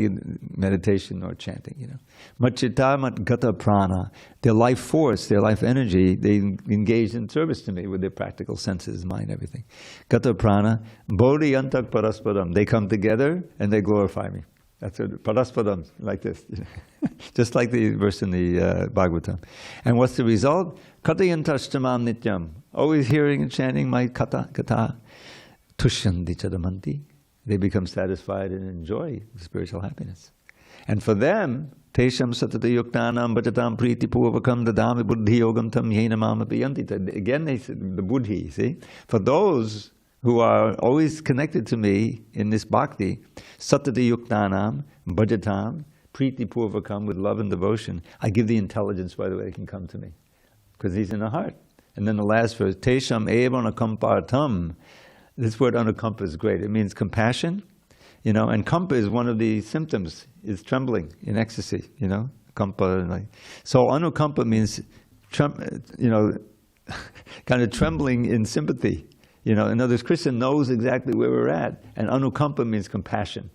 meditation or chanting, Matchitta mat gata prana, their life force, their life energy, they engage in service to me with their practical senses, mind, everything. Gata prana, bodhi antak parasparam, they come together and they glorify me. That's a paraspadam, like this. Just like the verse in the Bhagavatam. And what's the result? Katayantastamam nityam. Always hearing and chanting my kata. Tushyanti chadamanti. They become satisfied and enjoy spiritual happiness. And for them, tesham satata yuktanam bhajatam priti purvakam dadami buddhi yogam tam yena mama piyanti. Again, they said the buddhi, see? For those who are always connected to me in this bhakti, satati yuktanam, bhajatam, priti purvakam, with love and devotion, I give the intelligence by the way they can come to me, because he's in the heart. And then the last verse, tesham eva anukampartam. This word anukampa is great. It means compassion, you know, and kampa is one of the symptoms, is trembling in ecstasy, you know, kampa. Like. So anukampa means, you know, kind of trembling in sympathy. You know, in other words, Krishna knows exactly where we're at, and anukampa means compassion.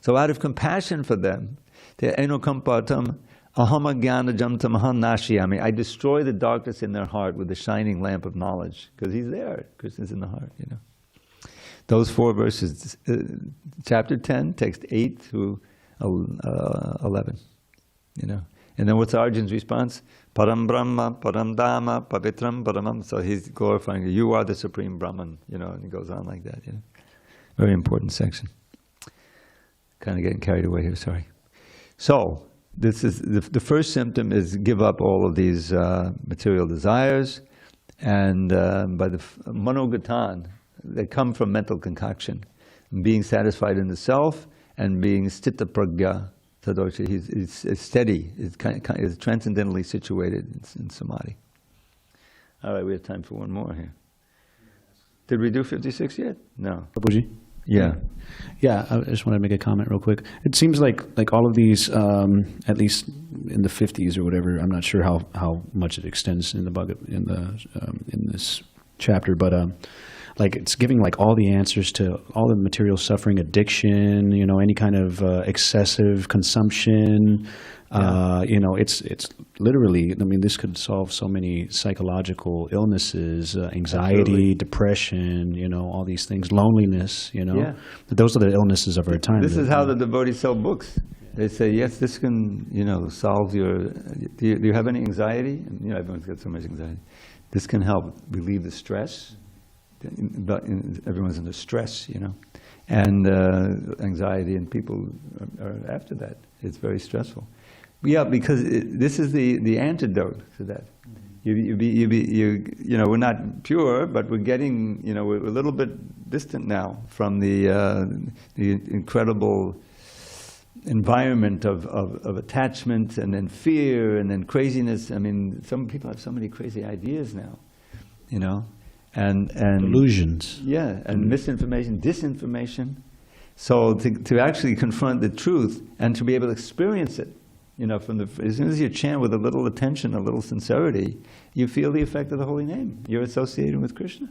So out of compassion for them, anukampatam ahamagyana tamaham nashyami. I destroy the darkness in their heart with the shining lamp of knowledge, because he's there. Krishna's in the heart, you know. Those 4 verses, chapter 10, text 8 through 11, you know. And then what's Arjun's response? Param Brahma, Param Dhamma, Pavitram Paramam. So he's glorifying you. You are the Supreme Brahman, you know, and he goes on like that, you know. Very important section. Kind of getting carried away here, sorry. So, this is the first symptom is give up all of these material desires, and by the manogatan, they come from mental concoction, being satisfied in the self and being sthita pragya tadosha. He's steady, is transcendentally situated in samadhi. All right, we have time for one more here. Did we do 56 yet? No. Prabhuji? Yeah. Yeah, I just want to make a comment real quick. It seems like all of these, at least in the 50s or whatever, I'm not sure how much it extends in in this chapter, but like it's giving like all the answers to all the material suffering, addiction, you know, any kind of excessive consumption. You know, it's literally, I mean, this could solve so many psychological illnesses, anxiety, Absolutely. depression, you know, all these things, loneliness, you know. Yeah. Those are the illnesses of our time. This is how the devotees sell books. They say, yes, this can, you know, solve your, do you have any anxiety? And, you know, everyone's got so much anxiety. This can help relieve the stress. But everyone's under stress, you know, and anxiety, and people are after that. It's very stressful. Yeah, because this is the antidote to that. You know, we're not pure, but we're getting, you know, we're a little bit distant now from the incredible environment of attachment, and then fear, and then craziness. I mean, some people have so many crazy ideas now, you know. And Delusions. Yeah, and misinformation, disinformation. So to actually confront the truth and to be able to experience it, you know, as soon as you chant with a little attention, a little sincerity, you feel the effect of the holy name. You're associated with Krishna,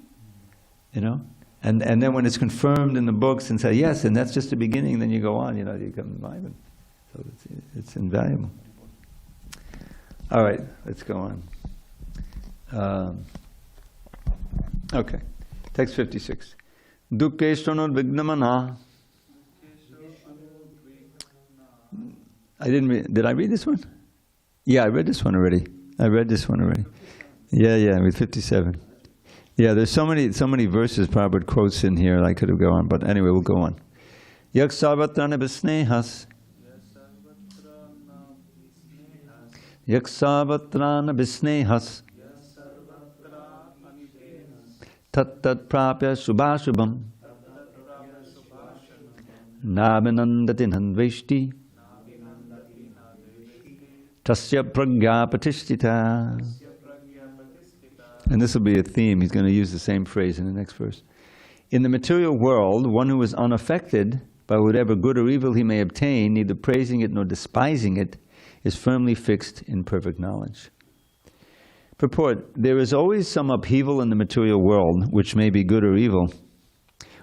you know. And then when it's confirmed in the books and say yes, and that's just the beginning, then you go on, you know, you become enlivened. So it's invaluable. All right, let's go on. Okay, text 56. Dukkeshtanur vignamana. I didn't read, did I read this one? Yeah, I read this one already. Yeah, with 57. Yeah, there's so many verses Prabhupada quotes in here, I could have gone on, but anyway, we'll go on. Yak sarvatra visnehas. Yak sarvatra visnehas. Tat prapya subhashubham. Nabhinandati nandveshti. Tasya pragya patishtita. And this will be a theme. He's going to use the same phrase in the next verse. In the material world, one who is unaffected by whatever good or evil he may obtain, neither praising it nor despising it, is firmly fixed in perfect knowledge. Purport: there is always some upheaval in the material world, which may be good or evil.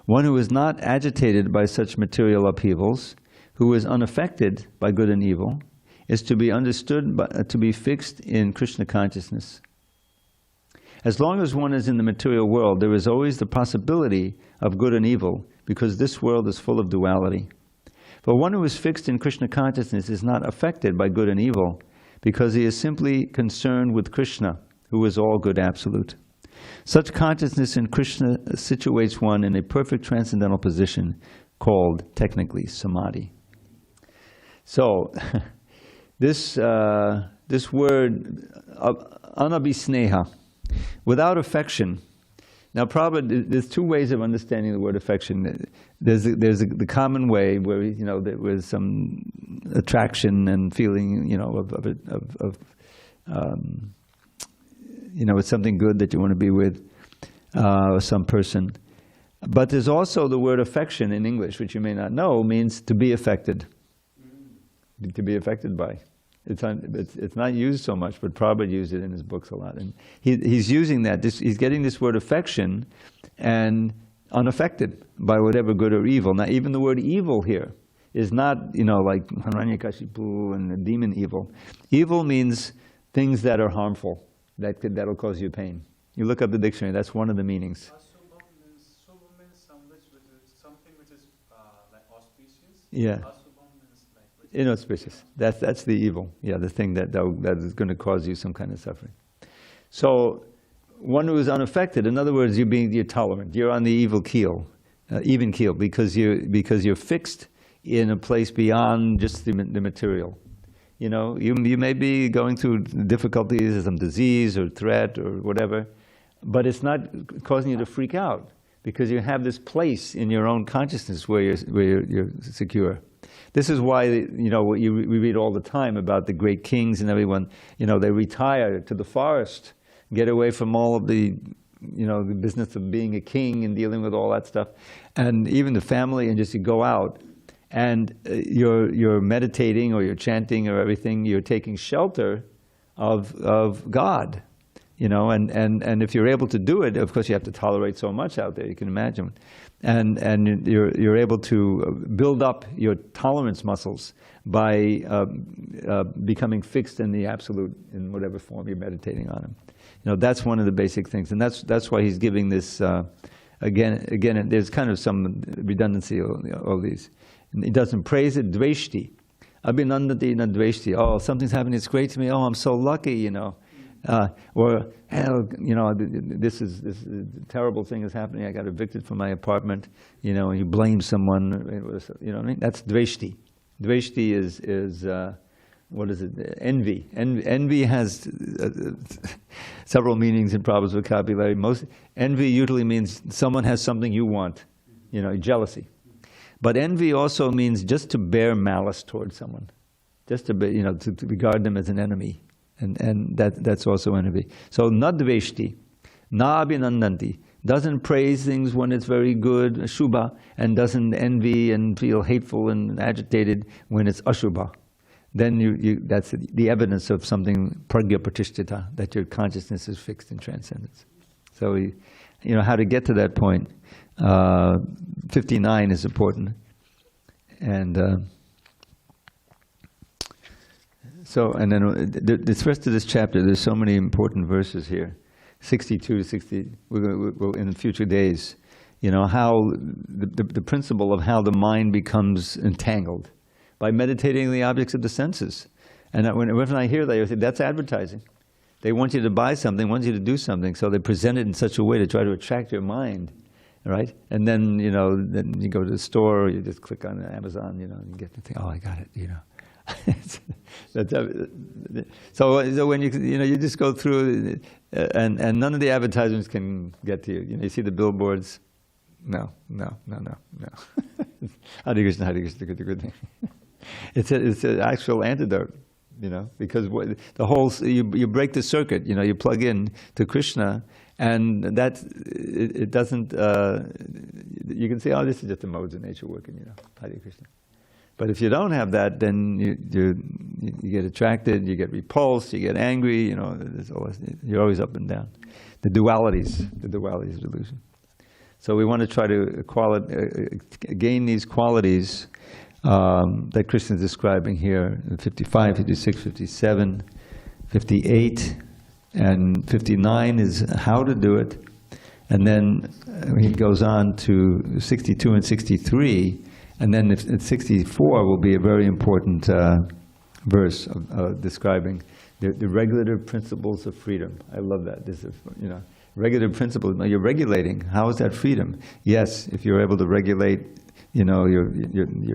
One who is not agitated by such material upheavals, who is unaffected by good and evil, is to be understood to be fixed in Krishna consciousness. As long as one is in the material world, there is always the possibility of good and evil, because this world is full of duality. But one who is fixed in Krishna consciousness is not affected by good and evil, because he is simply concerned with Krishna, who is all good absolute. Such consciousness in Krishna situates one in a perfect transcendental position called, technically, samadhi. So, this word, anabhisneha, without affection. Now, probably there's two ways of understanding the word affection. There's the common way where there was some attraction and feeling it's something good that you want to be with some person. But there's also the word affection in English, which you may not know, means to be affected, to be affected by. It's not used so much, but Prabhupada used it in his books a lot. And he's using that. He's getting this word affection and unaffected by whatever good or evil. Now, even the word evil here is not, like Hiranyakashipu and the demon evil. Evil means things that are harmful, that'll cause you pain. You look up the dictionary, that's one of the meanings. Subha means something which is like auspicious. Yeah. Inauspicious. That's the evil. Yeah, the thing that is going to cause you some kind of suffering. So, one who is unaffected, in other words, you're tolerant. You're on the even keel, because you're fixed in a place beyond just the material. You may be going through difficulties or some disease or threat or whatever, but it's not causing you to freak out, because you have this place in your own consciousness where you're secure. This is why, we read all the time about the great kings and everyone, they retire to the forest, get away from all of the business of being a king and dealing with all that stuff, and even the family, and just you go out, and you're meditating or you're chanting or everything, you're taking shelter of God, and if you're able to do it, of course you have to tolerate so much out there, you can imagine. And you're able to build up your tolerance muscles by becoming fixed in the absolute, in whatever form you're meditating on him. That's one of the basic things, and that's why he's giving this again. There's kind of some redundancy of these. And he doesn't praise it. Dveshti, abhinandati na dveshti. Oh, something's happening. It's great to me. Oh, I'm so lucky. Or hell, this terrible thing is happening. I got evicted from my apartment. And you blame someone. What I mean? That's dveshti. Dveshti is what is it? Envy. Envy has several meanings in Prabhupada's vocabulary. Envy usually means someone has something you want. Jealousy. But envy also means just to bear malice towards someone, just to be, to regard them as an enemy. And that's also envy. So, nadveshti, na abhinandanti, doesn't praise things when it's very good, shubha, and doesn't envy and feel hateful and agitated when it's ashubha. Then that's the evidence of something pragya pratishtita, that your consciousness is fixed in transcendence. So, how to get to that point. 59 is important. And and then the rest of this chapter, there's so many important verses here, 62 to 60, we'll in future days, how the principle of how the mind becomes entangled by meditating the objects of the senses. And when I hear that, I say, that's advertising. They want you to buy something, want you to do something, so they present it in such a way to try to attract your mind, right? And then, then you go to the store, or you just click on Amazon, you get the thing, oh, I got it, So when you just go through, and none of the advertisements can get to you. You see the billboards. No. Hare Krishna, good thing. It's an actual antidote, because the whole you break the circuit. You plug in to Krishna, and that it doesn't. You can say, oh, this is just the modes of nature working. Hare Krishna. But if you don't have that, then you get attracted, you get repulsed, you get angry. You're always up and down. The dualities of delusion. So we want to try to gain these qualities that Krishna is describing here in 55, 56, 57, 58, and 59 is how to do it. And then he goes on to 62 and 63, And then in 64 will be a very important verse describing the regulative principles of freedom. I love that. This is, regulative principles. You're regulating. How is that freedom? Yes, if you're able to regulate, your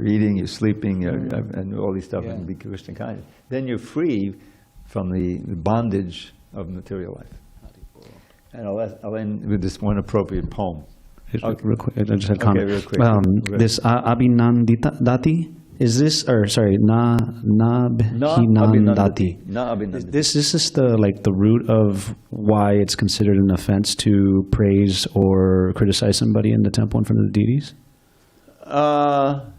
eating, your sleeping, and all these stuff, and be Krishna conscious, then you're free from the bondage of material life. And I'll end with this one appropriate poem. Real quick, I just had a comment. Real quick. This abhinandati, is this, or sorry, nabhinandati. This is the root of why it's considered an offense to praise or criticize somebody in the temple in front of the deities? That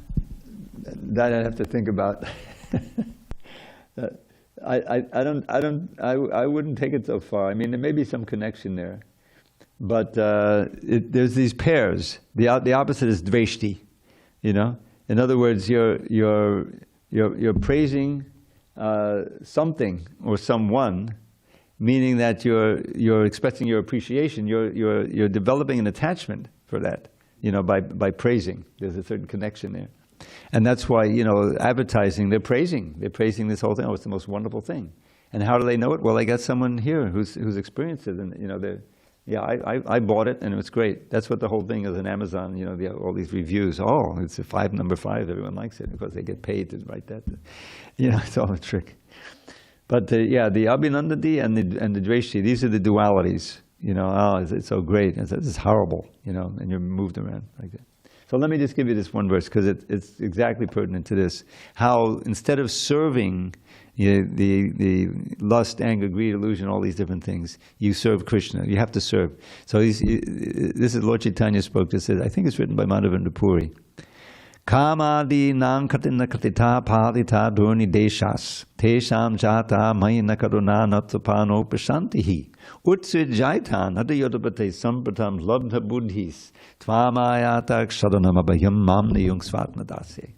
I'd have to think about. I wouldn't take it so far. I mean, there may be some connection there, but there's these pairs. The opposite is dveshti. In other words, you're praising something or someone, meaning that you're expressing your appreciation. You're developing an attachment for that. By praising. There's a certain connection there. And that's why, advertising, they're praising this whole thing. Oh, it's the most wonderful thing. And how do they know it? Well, I got someone here who's experienced it, and I bought it and it was great. That's what the whole thing is in Amazon. All these reviews. Oh, it's number 5. Everyone likes it because they get paid to write that. It's all a trick. But the abhinandati and the dveshti, these are the dualities. It's so great. This is horrible. And you're moved around like that. So let me just give you this one verse because it's exactly pertinent to this. How instead of serving the lust, anger, greed, illusion, all these different things, you serve Krishna. You have to serve. So this is Lord Chaitanya spoke. This is, I think it's written by Madhavendra Puri. Kamadi nang katina katita padita durni deshas tesham jata mayina karuna natsapano prashantihi utsvijaitan adayodapate sampratam labdha buddhis tvamayata kshadanam abhayam mamna yung svatmadase.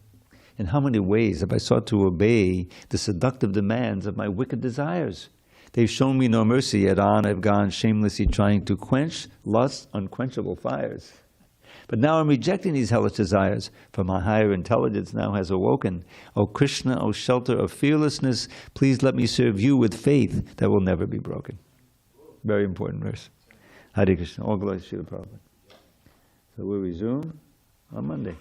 In how many ways have I sought to obey the seductive demands of my wicked desires? They've shown me no mercy, yet on I've gone shamelessly trying to quench lust's unquenchable fires. But now I'm rejecting these hellish desires, for my higher intelligence now has awoken. O Krishna, O shelter of fearlessness, please let me serve you with faith that will never be broken. Very important verse. Hare Krishna. All glory to Srila Prabhupada. So we'll resume on Monday.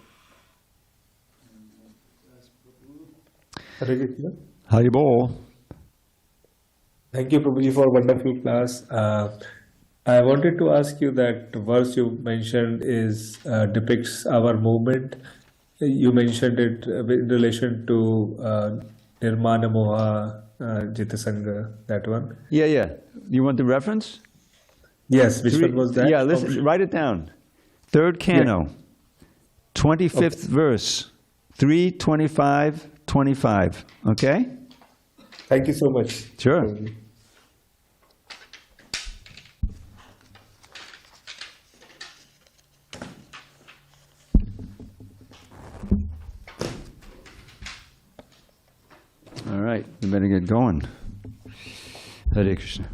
Hare Krishna. Hari Bol. Thank you, Prabhuji, for a wonderful class. I wanted to ask you that verse you mentioned depicts our movement. You mentioned it in relation to Nirmana Moha Jita Sangha, that one. Yeah. You want the reference? Yes, which one was that? Yeah, listen, write it down. 3rd canto, 25th verse, 3:25:25. Okay? Thank you so much. Sure. Prabhuji. All right, we better get going. Hare Krishna.